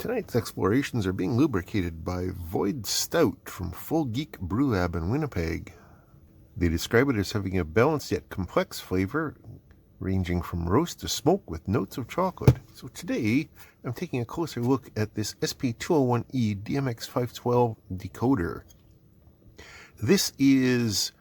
Tonight's explorations are being lubricated by Void Stout from Full Geek Brew Lab in Winnipeg. They describe it as having a balanced yet complex flavor, ranging from roast to smoke with notes of chocolate. So today, I'm taking a closer look at this SP201E DMX512 decoder. This is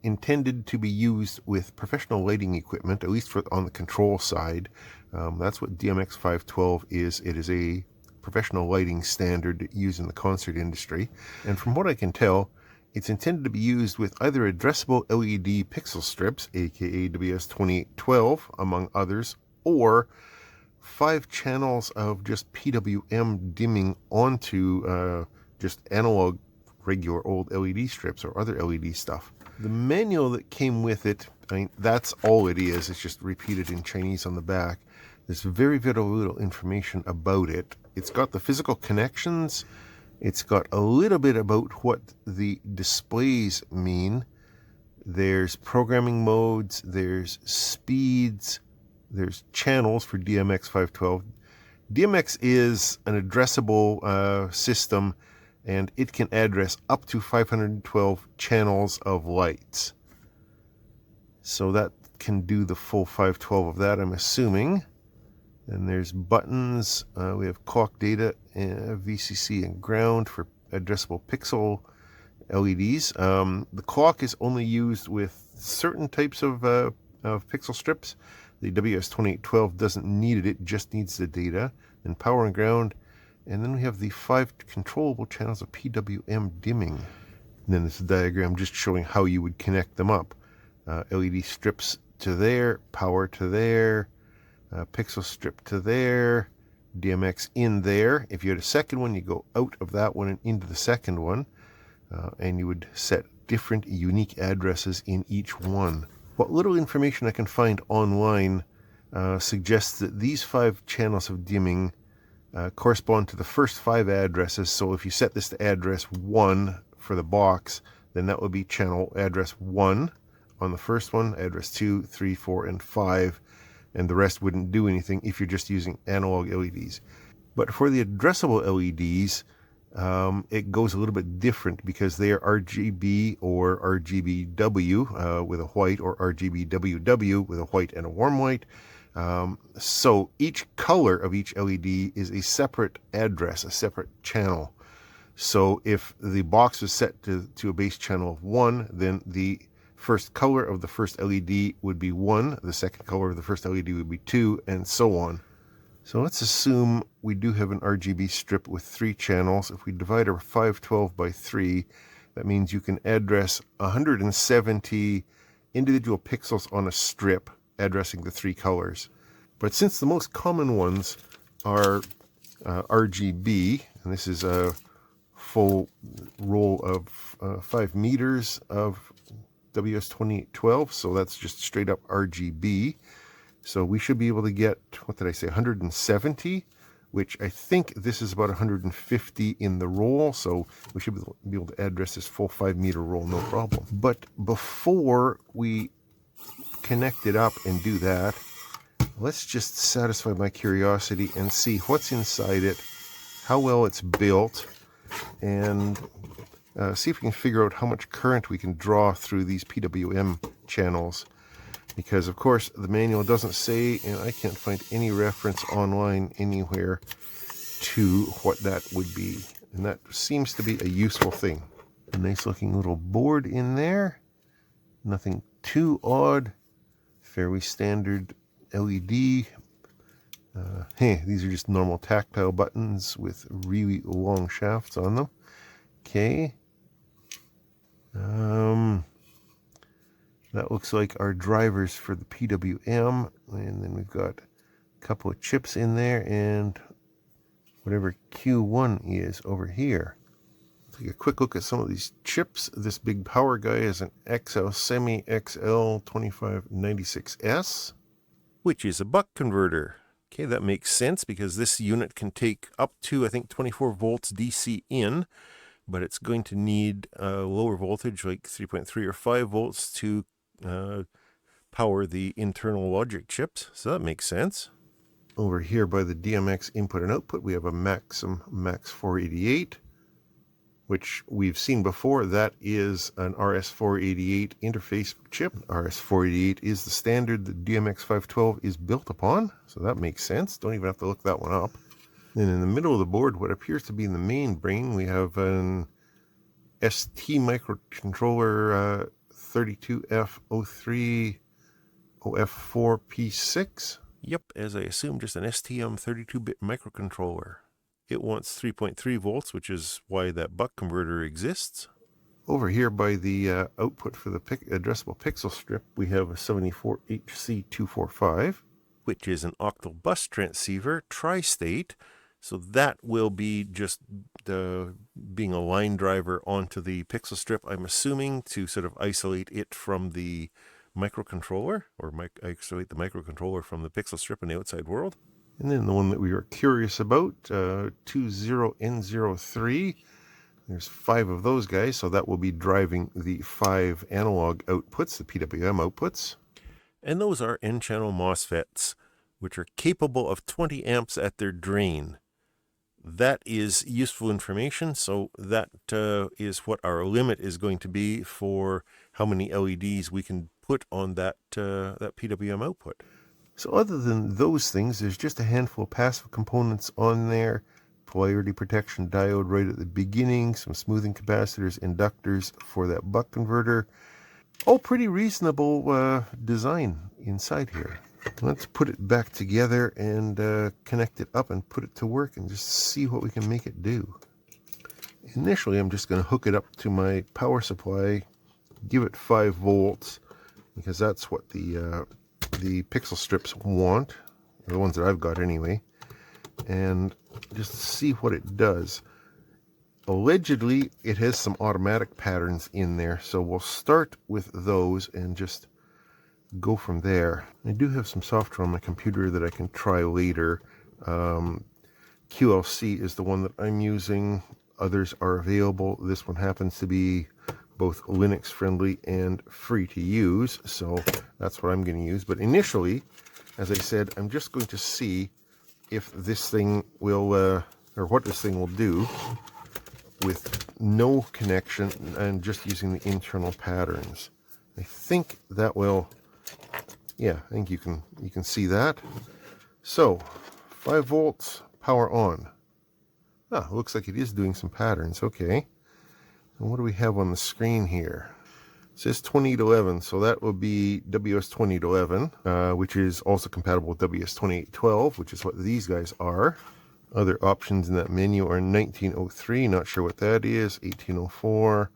intended to be used with professional lighting equipment, at least on the control side. That's what DMX512 is. It is a professional lighting standard used in the concert industry. And from what I can tell, it's intended to be used with either addressable LED pixel strips, aka WS2812, among others, or 5 channels of just PWM dimming onto just analog regular old LED strips or other LED stuff. The manual that came with it, that's all it is. It's just repeated in Chinese on the back. There's very, very little information about it. It's got the physical connections. It's got a little bit about what the displays mean. There's programming modes, there's speeds, there's channels for DMX512. DMX is an addressable system, and it can address up to 512 channels of lights. So that can do the full 512 of that, I'm assuming. Then there's buttons. We have clock data, VCC, and ground for addressable pixel LEDs. The clock is only used with certain types of pixel strips. The WS2812 doesn't need it, it just needs the data. And power and ground. And then we have the 5 controllable channels of PWM dimming. And then this diagram just showing how you would connect them up. LED strips to there, power to there, pixel strip to there, DMX in there. If you had a second one, you go out of that one and into the second one, and you would set different unique addresses in each one. What little information I can find online suggests that these 5 channels of dimming correspond to the first 5 addresses. So if you set this to address 1 for the box, then that would be channel address 1 on the first one, address 2, 3, 4, and 5. And the rest wouldn't do anything if you're just using analog LEDs. But for the addressable LEDs, it goes a little bit different because they are RGB or RGBW with a white, or RGBWW with a white and a warm white. So each color of each LED is a separate address, a separate channel. So if the box was set to a base channel of 1, then the first color of the first LED would be 1, the second color of the first LED would be 2, and so on. So let's assume we do have an RGB strip with 3 channels. If we divide our 512 by 3, that means you can address 170 individual pixels on a strip addressing the 3 colors. But since the most common ones are RGB, and this is a full roll of 5 meters of WS2812, so that's just straight up RGB. So we should be able to get, what did I say, 170, which I think this is about 150 in the roll, so we should be able to address this full 5 meter roll, no problem. But before we connect it up and do that, let's just satisfy my curiosity and see what's inside it, how well it's built, and see if we can figure out how much current we can draw through these PWM channels. Because, of course, the manual doesn't say, and I can't find any reference online anywhere to what that would be. And that seems to be a useful thing. A nice looking little board in there. Nothing too odd. Fairly standard LED. Hey, these are just normal tactile buttons with really long shafts on them. Okay. That looks like our drivers for the PWM, and then we've got a couple of chips in there and whatever Q1 is over here. Take a quick look at some of these chips. This big power guy is an XL Semi XL2596S, which is a buck converter. Okay, that makes sense because this unit can take up to, I think, 24 volts DC in, but it's going to need a lower voltage, like 3.3 or 5 volts, to power the internal logic chips. So that makes sense. Over here by the DMX input and output, we have a Maxim Max 488, which we've seen before. That is an RS488 interface chip. RS488 is the standard that DMX512 is built upon, so that makes sense. Don't even have to look that one up. Then in the middle of the board, what appears to be in the main brain, we have an ST microcontroller 32F03 OF4P6. Yep, as I assume, just an STM 32-bit microcontroller. It wants 3.3 volts, which is why that buck converter exists. Over here by the output for the addressable pixel strip, we have a 74HC245, which is an octal bus transceiver, tri-state. So that will be just being a line driver onto the pixel strip, I'm assuming, to sort of isolate it from the microcontroller, or isolate the microcontroller from the pixel strip in the outside world. And then the one that we were curious about, 20N03. There's 5 of those guys, so that will be driving the 5 analog outputs, the PWM outputs. And those are N-channel MOSFETs, which are capable of 20 amps at their drain. That is useful information, so that is what our limit is going to be for how many LEDs we can put on that PWM output. So other than those things, there's just a handful of passive components on there. Polarity protection diode right at the beginning, some smoothing capacitors, inductors for that buck converter. All pretty reasonable design inside here. Let's put it back together and connect it up and put it to work and just see what we can make it do. Initially, I'm just going to hook it up to my power supply, give it 5 volts, because that's what the pixel strips want, the ones that I've got anyway, and just see what it does. Allegedly, it has some automatic patterns in there, so we'll start with those and just go from there. I do have some software on my computer that I can try later. QLC is the one that I'm using. Others are available. This one happens to be both Linux friendly and free to use, so that's what I'm going to use. But initially, as I said, I'm just going to see if this thing will, or what this thing will do with no connection and just using the internal patterns. I think that will, yeah, I think you can see that. So 5 volts, power on. Ah, looks like it is doing some patterns. Okay. And what do we have on the screen here? It says 2811, so that will be WS2811, which is also compatible with WS2812, which is what these guys are. Other options in that menu are 1903, not sure what that is, 1804,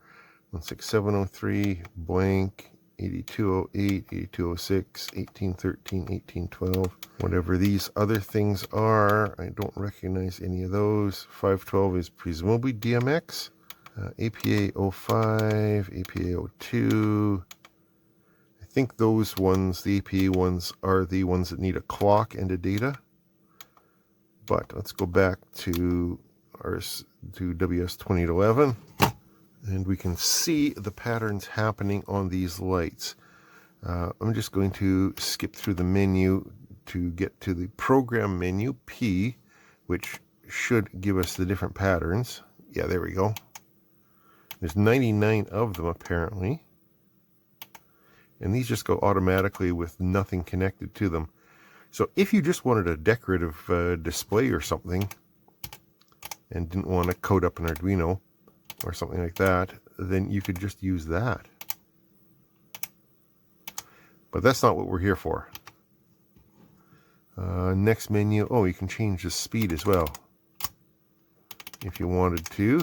16703, blank, 8208, 8206, 1813, 1812, whatever these other things are. I don't recognize any of those. 512 is presumably DMX. APA 05, APA 02. I think those ones, the APA ones, are the ones that need a clock and a data. But let's go back to WS2811, and we can see the patterns happening on these lights. I'm just going to skip through the menu to get to the program menu, P, which should give us the different patterns. Yeah, there we go. There's 99 of them apparently, and these just go automatically with nothing connected to them. So if you just wanted a decorative display or something and didn't want to code up an Arduino or something like that, then you could just use that. But that's not what we're here for. Next menu, oh, you can change the speed as well if you wanted to.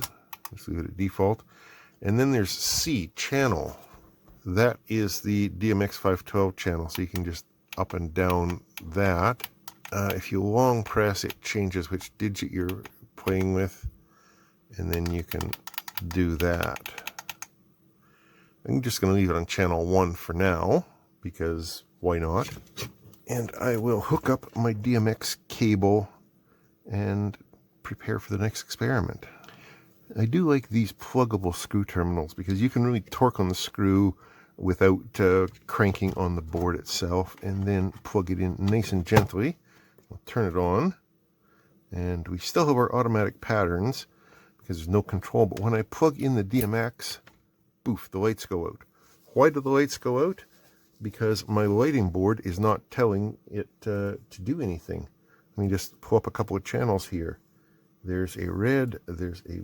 Let's leave it at default. And then there's C, channel. That is the DMX512 channel, so you can just up and down that. If you long press, it changes which digit you're playing with, and then you can do that. I'm just going to leave it on channel 1 for now, because why not? And I will hook up my DMX cable and prepare for the next experiment. I do like these pluggable screw terminals because you can really torque on the screw without cranking on the board itself, and then plug it in nice and gently I'll turn it on, and we still have our automatic patterns because there's no control. But when I plug in the DMX, poof, the lights go out. Why do the lights go out? Because my lighting board is not telling it to do anything. Let me just pull up a couple of channels here. There's a red, there's a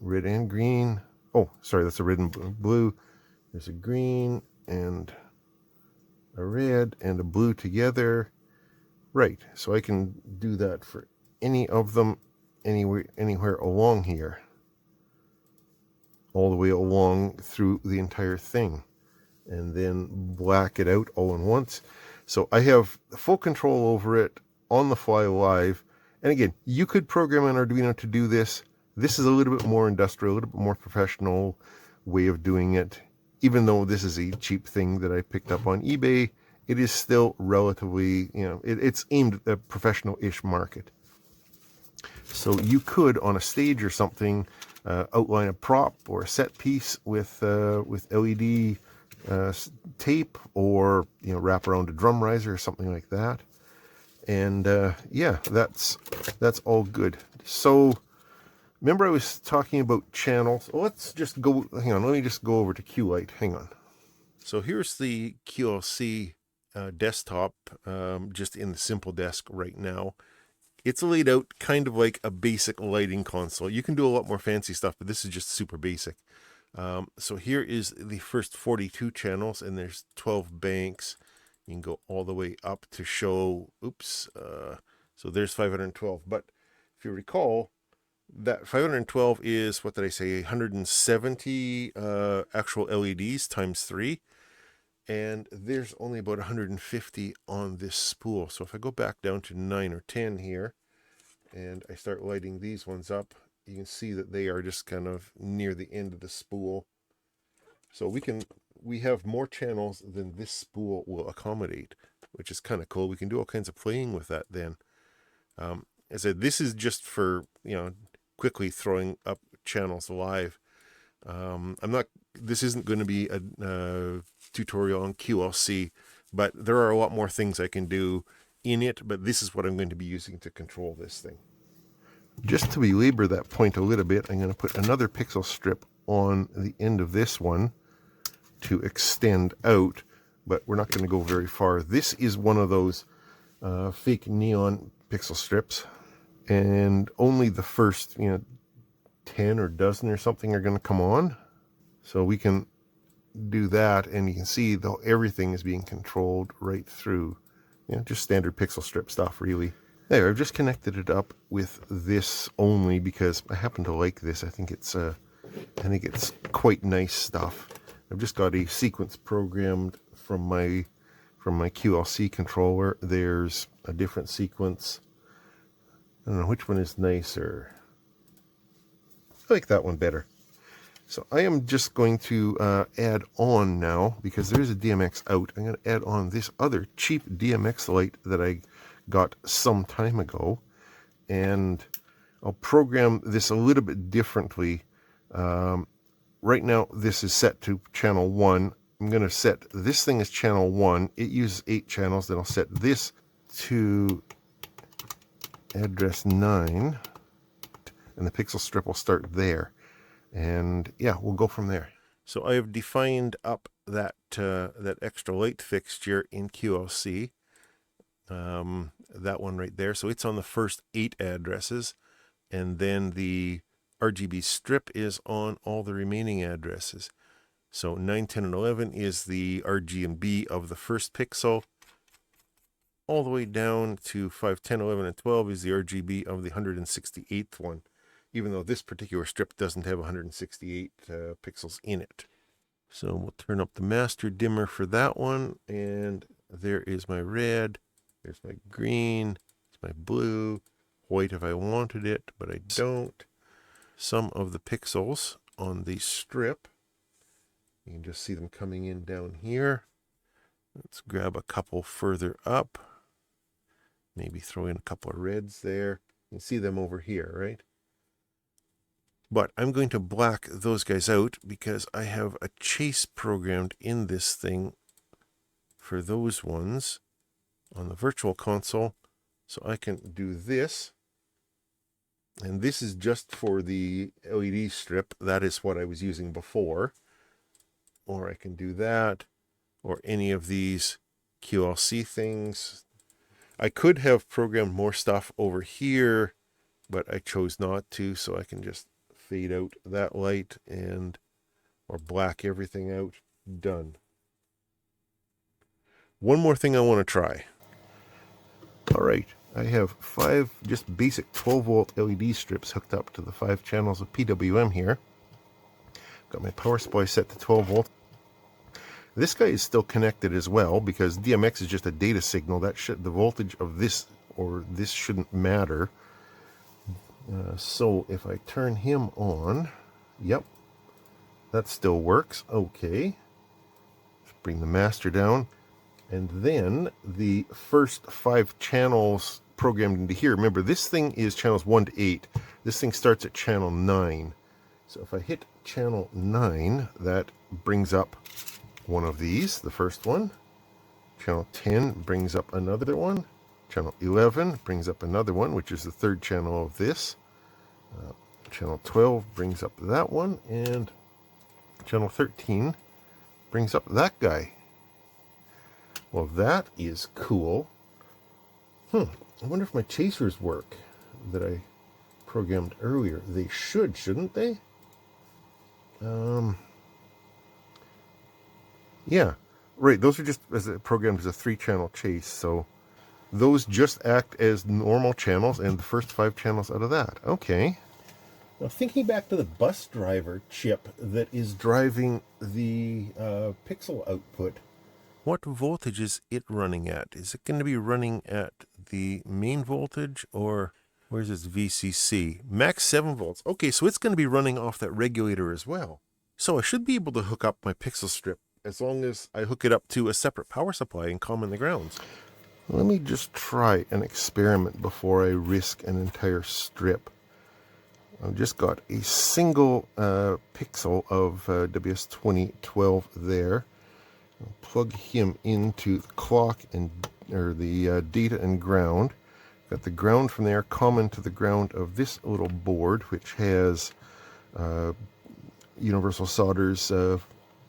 red and green. Oh, sorry, that's a red and blue. There's a green and a red and a blue together. Right, so I can do that for any of them anywhere along here. All the way along through the entire thing. And then black it out all at once. So I have full control over it on the fly live. And again, you could program an Arduino to do this. This is a little bit more industrial, a little bit more professional way of doing it. Even though this is a cheap thing that I picked up on eBay, it is still relatively, it's aimed at a professional-ish market. So you could, on a stage or something, outline a prop or a set piece with LED tape, or wrap around a drum riser or something like that. And yeah, that's all good. So remember I was talking about channels. Let's just go, hang on, let me just go over to QLite. Hang on. So here's the QLC desktop, just in the simple desk right now. It's laid out kind of like a basic lighting console. You can do a lot more fancy stuff, but this is just super basic. So here is the first 42 channels, and there's 12 banks. You can go all the way up to show, so there's 512. But if you recall, that 512 is, what did I say, 170 actual LEDs times 3. And there's only about 150 on this spool. So if I go back down to 9 or 10 here, and I start lighting these ones up, you can see that they are just kind of near the end of the spool. So we have more channels than this spool will accommodate, which is kind of cool. We can do all kinds of playing with that then. As I said, this is just for, quickly throwing up channels live. This isn't going to be a tutorial on QLC, but there are a lot more things I can do in it, but this is what I'm going to be using to control this thing. Just to belabor that point a little bit, I'm going to put another pixel strip on the end of this one to extend out, but we're not going to go very far. This is one of those fake neon pixel strips, and only the first 10 or dozen or something are going to come on. So we can do that, and you can see though everything is being controlled right through. Just standard pixel strip stuff, really. There, I've just connected it up with this only because I happen to like this. I think it's quite nice stuff. I've just got a sequence programmed from my QLC controller. There's a different sequence. I don't know which one is nicer. I like that one better. So I am just going to add on now, because there is a DMX out. I'm going to add on this other cheap DMX light that I got some time ago, and I'll program this a little bit differently. Right now this is set to channel 1. I'm going to set this thing as channel 1. It uses 8 channels. Then I'll set this to address 9, and the pixel strip will start there. And yeah, we'll go from there. So I have defined up that extra light fixture in QLC. That one right there. So it's on the first 8 addresses, and then the RGB strip is on all the remaining addresses. So 9, 10, and 11 is the RGB of the first pixel. All the way down to 5, 10, 11, and 12 is the RGB of the 168th one, even though this particular strip doesn't have 168 pixels in it. So we'll turn up the master dimmer for that one, and there is my red, there's my green, it's my blue, white if I wanted it, but I don't. Some of the pixels on the strip, you can just see them coming in down here. Let's grab a couple further up, maybe throw in a couple of reds there. You can see them over here, right? But I'm going to black those guys out because I have a chase programmed in this thing for those ones on the virtual console. So I can do this. And this is just for the LED strip. That is what I was using before. Or I can do that, or any of these QLC things. I could have programmed more stuff over here, but I chose not to, so I can just fade out that light and or black everything out. Done. One more thing I want to try. All right, I have 5 just basic 12-volt LED strips hooked up to the 5 channels of PWM here. Got my power supply set to 12 volts. This guy is still connected as well because DMX is just a data signal. That the voltage of this or this shouldn't matter. So if I turn him on, yep, that still works. Okay. Let's bring the master down. And then the first 5 channels programmed into here. Remember, this thing is channels 1 to 8. This thing starts at channel 9. So if I hit channel 9, that brings up one of these, the first one. Channel 10 brings up another one. Channel 11 brings up another one, which is the 3rd channel of this. Channel 12 brings up that one. And channel 13 brings up that guy. Well, that is cool. I wonder if my chasers work that I programmed earlier. They should, shouldn't they? Yeah, right. Those are just programmed as a 3-channel chase. So those just act as normal channels and the first 5 channels out of that. Okay. Now thinking back to the bus driver chip that is driving the pixel output, what voltage is it running at? Is it going to be running at the main voltage, or where's its VCC? Max 7 volts. Okay, so it's going to be running off that regulator as well. So I should be able to hook up my pixel strip as long as I hook it up to a separate power supply and common the grounds. Let me just try an experiment before I risk an entire strip. I've just got a single pixel of WS2012 there. I'll plug him into the clock and or the data and ground. Got the ground from there common to the ground of this little board, which has Universal Solder's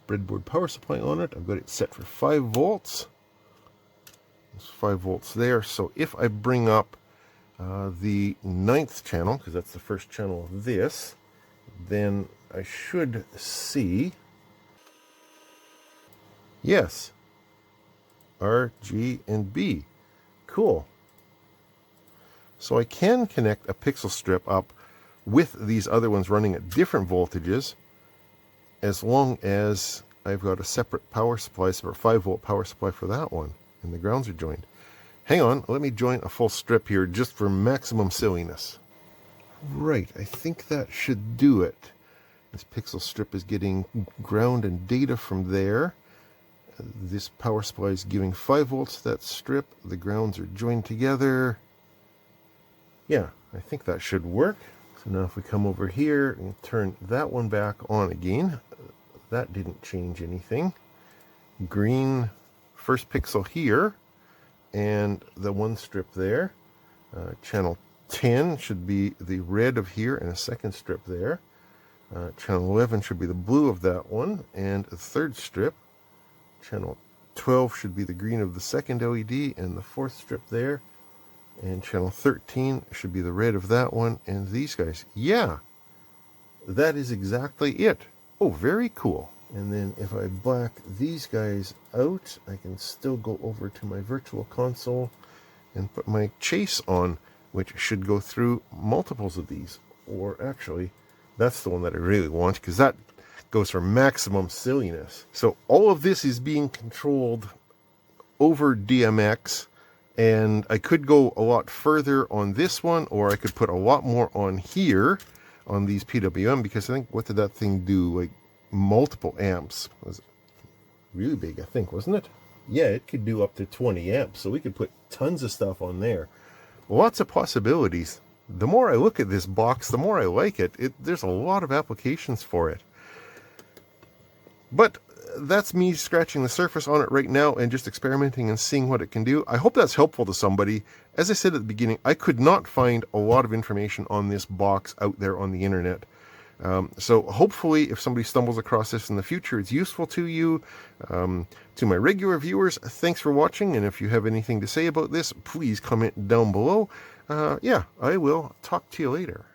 breadboard power supply on it. I've got it set for 5 volts. There's 5 volts there. So if I bring up the 9th channel, because that's the first channel of this, then I should see, yes, R, G, and B. Cool. So I can connect a pixel strip up with these other ones running at different voltages, as long as I've got a separate power supply, separate 5-volt power supply for that one, and the grounds are joined. Hang on, let me join a full strip here just for maximum silliness. Right, I think that should do it. This pixel strip is getting ground and data from there. This power supply is giving 5 volts to that strip. The grounds are joined together. Yeah, I think that should work. So now if we come over here and turn that one back on again, that didn't change anything. Green first pixel here, and the one strip there. Channel 10 should be the red of here and a second strip there. Channel 11 should be the blue of that one and a third strip. Channel 12 should be the green of the second LED and the fourth strip there. And channel 13 should be the red of that one and these guys. Yeah, that is exactly it. Oh, very cool. And then if I black these guys out, I can still go over to my virtual console and put my chase on, which should go through multiples of these. Or actually, that's the one that I really want, because that goes for maximum silliness. So all of this is being controlled over DMX, and I could go a lot further on this one, or I could put a lot more on here on these PWM, because I think, what did that thing do? Like multiple amps. It was really big, I think, wasn't it? Yeah, it could do up to 20 amps, so we could put tons of stuff on there. Lots of possibilities. The more I look at this box, the more I like it. There's a lot of applications for it. But that's me scratching the surface on it right now and just experimenting and seeing what it can do. I hope that's helpful to somebody. As I said at the beginning, I could not find a lot of information on this box out there on the internet. So hopefully if somebody stumbles across this in the future, it's useful to you. To my regular viewers, thanks for watching, and if you have anything to say about this, please comment down below. Yeah, I will talk to you later.